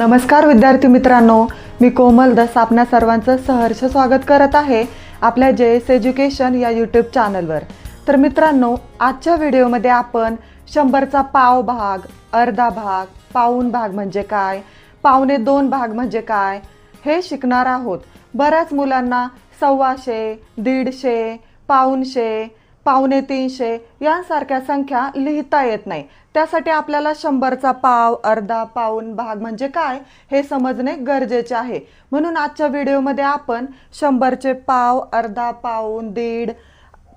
नमस्कार विद्यार्थी मित्रांनो, मी कोमल दस आपणा सर्वांचं सहर्ष स्वागत करत आहे आपल्या JS एज्युकेशन या यूट्यूब चॅनलवर। तर मित्रांनो, आजच्या व्हिडिओमध्ये आपण 100चा पाव भाग, अर्धा भाग, पाऊण भाग म्हणजे काय, पावणे 2 भाग म्हणजे काय हे शिकणार आहोत। बऱ्याच मुलांना 125, 150, पाऊणशे, पावणे 300 यांसारख्या संख्या लिहिता येत नाही। त्यासाठी आपल्याला 100चा पाव, अर्धा, पाऊण भाग म्हणजे काय हे समजणे गरजेचे आहे। म्हणून आजच्या व्हिडिओमध्ये आपण 100चे पाव, अर्धा, पाऊण, दीड,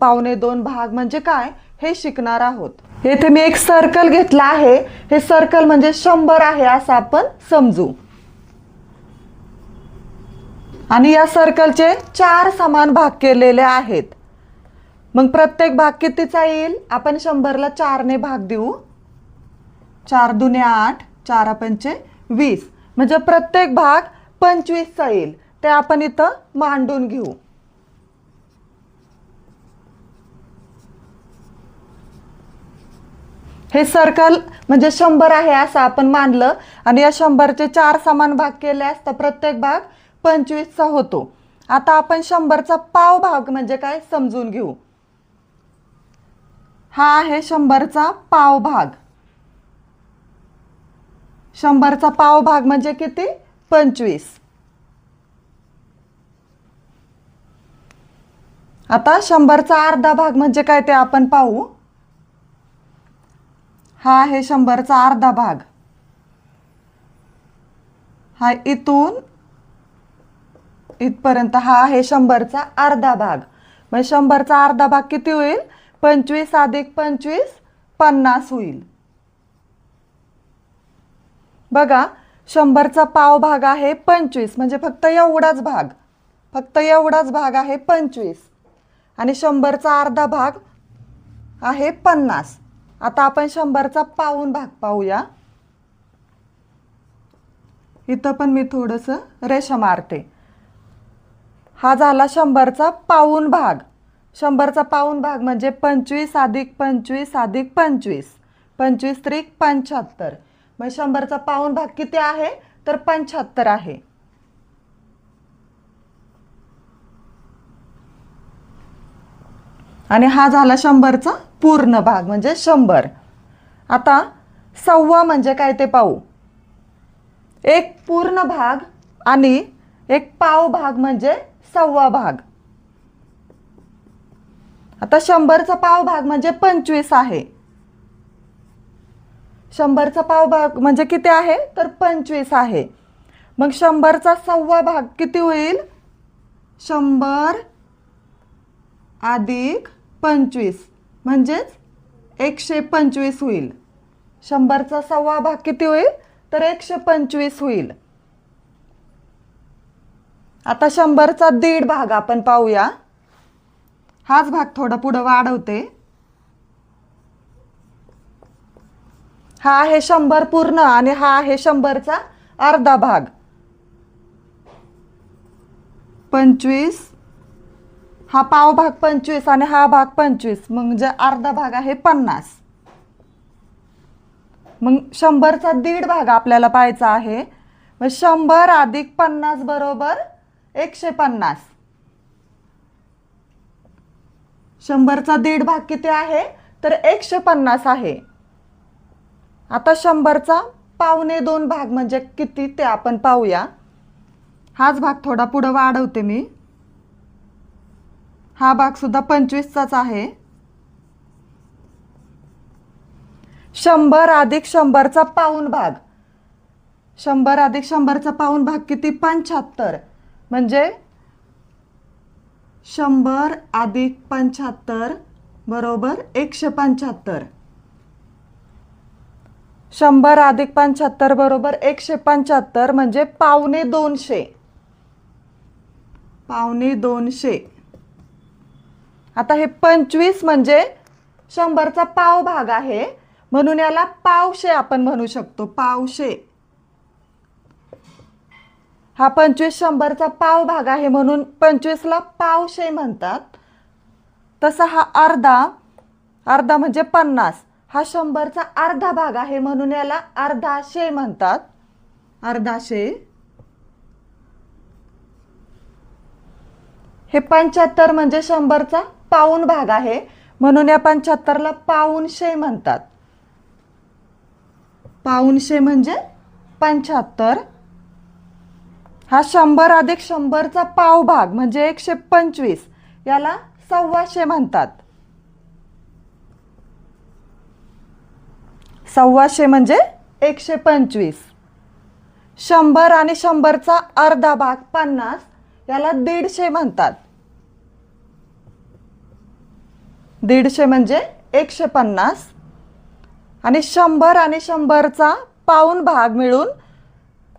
पावणे 2 भाग म्हणजे काय हे शिकणार आहोत। येथे मी एक सर्कल घेतला आहे। हे सर्कल म्हणजे 100 आहे असं आपण समजू। आणि या सर्कलचे 4 समान भाग केलेले आहेत। मग प्रत्येक भाग कितीचा येईल? आपण 100ला 4 ने भाग देऊ। 4 दुने 8, 4 पंचे 20, म्हणजे प्रत्येक भाग 25चा येईल। ते आपण इथं मांडून घेऊ। हे सर्कल म्हणजे 100 आहे असं आपण मानलं आणि या 100चे 4 समान भाग केले असता प्रत्येक भाग 25चा होतो। आता आपण 100चा पाव भाग म्हणजे काय समजून घेऊ। हा आहे 100चा पाव भाग। 100चा पाव भाग म्हणजे किती? 25। आता 100चा अर्धा भाग म्हणजे काय ते आपण पाहू। हा आहे 100चा अर्धा भाग। हा इथून इथपर्यंत हा आहे 100चा अर्धा भाग। मग 100चा अर्धा भाग किती होईल? 25 अधिक 25 50 होईल। बघा, 100चा पाव भाग आहे 25, म्हणजे फक्त एवढाच भाग आहे 25 आणि 100चा अर्धा भाग आहे 50। आता आपण 100चा पाऊण भाग पाहूया। इथं पण मी थोडंसं रेषा मारते। हा झाला 100चा पाऊण भाग। 100चा पाऊण भाग म्हणजे 25 अधिक 25 अधिक 25, 25 त्रिक 75। मग 100चा पाऊण भाग किती आहे? तर 75 आहे। आणि हा झाला 100चा पूर्ण भाग म्हणजे 100। आता सव्वा म्हणजे काय ते पाहू। एक पूर्ण भाग आणि एक पाव भाग म्हणजे सव्वा भाग। आता 100चा पाव भाग म्हणजे 25 आहे। 100चा पाव भाग म्हणजे किती आहे? तर 25 आहे। मग 100चा सव्वा भाग किती होईल? 100 अधिक 25 म्हणजेच 125 होईल। 100चा सव्वा भाग किती होईल? तर 125 होईल। आता 100चा दीड भाग आपण पाहूया। हाच भाग थोडा पुढे वाढवते। हा आहे 100 पूर्ण आणि हा आहे 100चा अर्धा भाग। 25, हा पाव भाग 25 आणि हा भाग 25, म्हणजे अर्धा भाग आहे 50। मग 100चा दीड भाग आपल्याला पाहायचा आहे। मग 100 अधिक 50 बरोबर 150। 100चा दीड भाग किती आहे? तर 150 आहे। आता 100चा पावणे 2 भाग म्हणजे किती ते आपण पाहूया। हाच भाग थोडा पुढे वाढवते मी। हा भाग सुद्धा 25चाच आहे। 100 अधिक 100चा पाऊण भाग, 100 अधिक 100चा पाऊण भाग किती? 75, म्हणजे 100 अधिक 75 बरोबर 175। 100 अधिक 75 बरोबर 175 म्हणजे पावणे 200। पावणे 200। आता हे 25 म्हणजे 100चा पाव भाग आहे, म्हणून याला पावशे आपण म्हणू शकतो। पावशे। हा 25 100चा पाव भाग आहे म्हणून 25ला पावशे म्हणतात। तसा हा अर्धा म्हणजे 50, हा 100चा अर्धा भाग आहे म्हणून याला अर्धाशे म्हणतात। अर्धाशे, हे 75 म्हणजे 100चा पाऊण भाग आहे, म्हणून या 75ला पाऊणशे म्हणतात. पाऊणशे म्हणजे 75. हा 100 अधिक 100चा पाव भाग म्हणजे 125, याला सव्वाशे म्हणतात. सव्वाशे म्हणजे 125. 100 आणि 100चा अर्धा भाग 50, याला 150 म्हणतात. 150 म्हणजे 150. आणि 100 आणि 100चा पाऊण भाग मिळून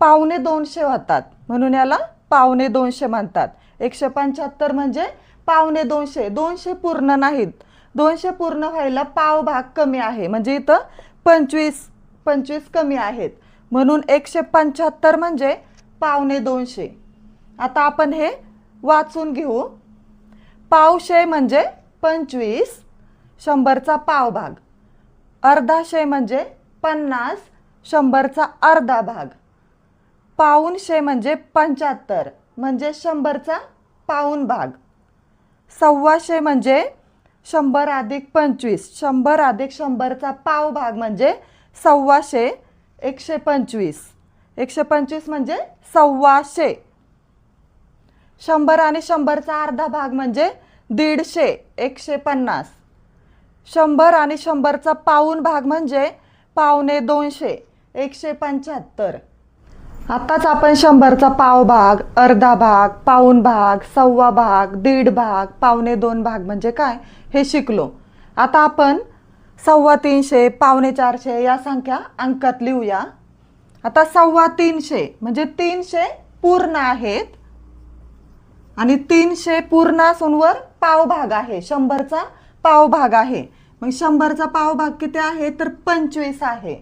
पावणे 200 होतात, म्हणून याला पावणे 200 म्हणतात. 175 म्हणजे पावणे 200. 200 पूर्ण नाहीत, 200 पूर्ण व्हायला पाव भाग कमी आहे, म्हणजे इथं 25 कमी आहेत, म्हणून 175 म्हणजे पावणे 200. आता आपण हे वाचून घेऊ. पावशे म्हणजे 25, 100चा पाव भाग. अर्धाशे म्हणजे 50, 100चा अर्धा भाग. पाऊणशे म्हणजे 75, म्हणजे 100चा पाऊण भाग. सव्वाशे म्हणजे 100 अधिक 25, 100 अधिक 100चा पाव भाग म्हणजे सव्वाशे. 125, 125 म्हणजे सव्वाशे. 100 आणि 100चा अर्धा भाग म्हणजे 150, 150. 100 आणि 100चा पाऊण भाग म्हणजे पावणे 200, 175. आताच आपण 100चा पाव भाग, अर्धा भाग, पाऊण भाग, सव्वा भाग, दीड भाग, पावणे 2 भाग म्हणजे काय हे शिकलो. आता आपण 350, पावणे 400 या संख्या अंकात लिहूया. आता 350 म्हणजे 300 पूर्ण आहेत, आणि 300 पूर्ण असून वर पाव भाग आहे, 100चा पाव भाग आहे. मग 100चा पाव भाग किती आहे तर 25 आहे.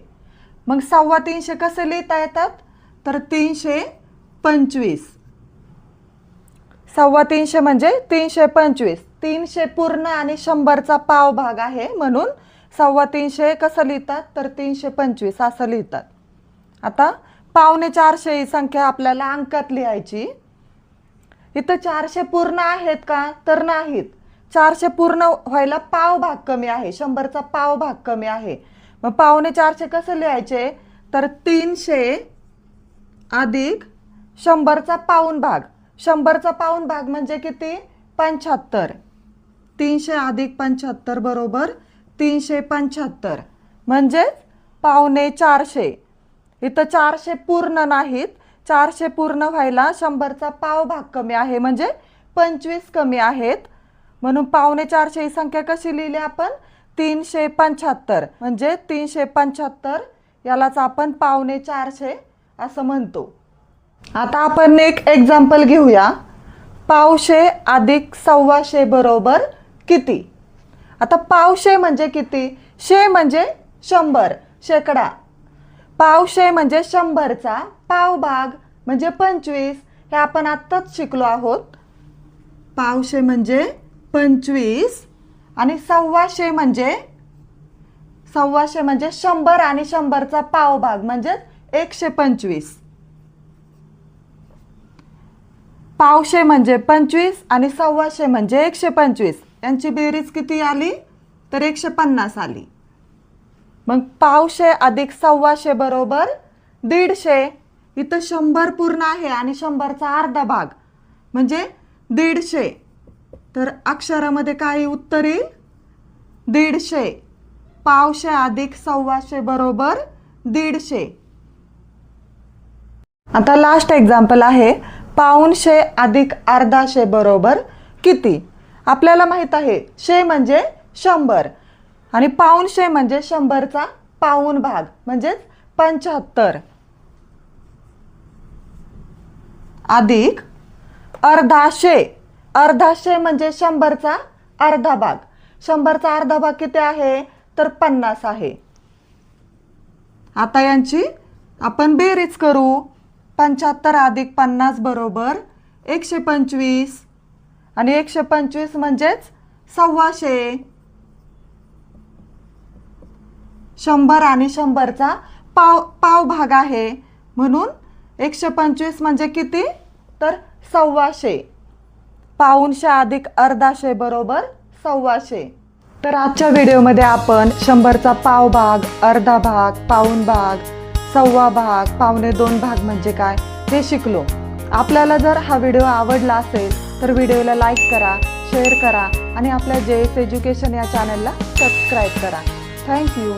मग 350 कसे लिहिता येतात तर 325. 350 म्हणजे 325. 300 पूर्ण आणि 100चा पाव भाग आहे, म्हणून 350 कसं लिहितात तर 325 असं लिहितात. आता पावणे 400 ही संख्या आपल्याला अंकात लिहायची. इथं 400 पूर्ण आहेत का तर नाहीत. 400 पूर्ण व्हायला पाव भाग कमी आहे, 100चा पाव भाग कमी आहे. मग पावणे 400 कसं लिहायचे तर 300 अधिक 100चा पाऊण भाग. 100चा पाऊण भाग म्हणजे किती 75. 300 अधिक 75 बरोबर 375, म्हणजेच पावणे 400. इथं 400 पूर्ण नाहीत, 400 पूर्ण व्हायला 100चा पाव भाग कमी आहे, म्हणजे 25 कमी आहेत, म्हणून पावणे 400 ही संख्या कशी लिहिली आपण 375. म्हणजे 375 यालाच आपण पावणे 400 असं म्हणतो. आता आपण एक एक्झाम्पल घेऊया. पावशे अधिक सव्वाशे बरोबर किती. आता पावशे म्हणजे किती, शे म्हणजे 100, शेकडा. पावशे म्हणजे 100चा पाव भाग म्हणजे 25, हे आपण आत्ताच शिकलो आहोत. पावशे म्हणजे 25 आणि सव्वाशे म्हणजे 100 आणि 100चा पाव भाग म्हणजे 125. पावशे म्हणजे 25 आणि सव्वाशे म्हणजे 125, यांची बेरीज किती आली तर 150 आली. मग पावशे अधिक सव्वाशे बरोबर 150. इथं 100 पूर्ण आहे आणि 100चा अर्धा भाग म्हणजे 150, तर अक्षरामध्ये काय उत्तर येईल 150. पावशे अधिक सव्वाशे बरोबर 150. आता लास्ट एक्झाम्पल आहे. पाऊणशे अधिक अर्धाशे बरोबर किती. आपल्याला माहित आहे शे म्हणजे 100 आणि पाऊणशे म्हणजे 100चा पाऊण भाग म्हणजेच 75 अधिक अर्धाशे. अर्धाशे म्हणजे 100चा अर्धा भाग. 100चा अर्धा भाग किती आहे तर 50 आहे. आता यांची आपण बेरीज करू. 75 अधिक 50 बरोबर 125 आणि 125 म्हणजेच सव्वाशे. 100 आणि 100चा पाव भाग आहे, म्हणून 125 म्हणजे किती? तर 125. पाऊणशे अधिक अर्धाशे बरोबर 125. तर आजच्या व्हिडिओमध्ये आपण 100चा पाव भाग, अर्धा भाग, पाऊण भाग, सव्वा भाग, पावणे 2 भाग म्हणजे काय हे शिकलो. आपल्याला जर हा व्हिडिओ आवडला असेल तर व्हिडिओला लाईक करा, शेअर करा आणि आपल्या JS एज्युकेशन या चॅनलला सबस्क्राईब करा. थँक्यू.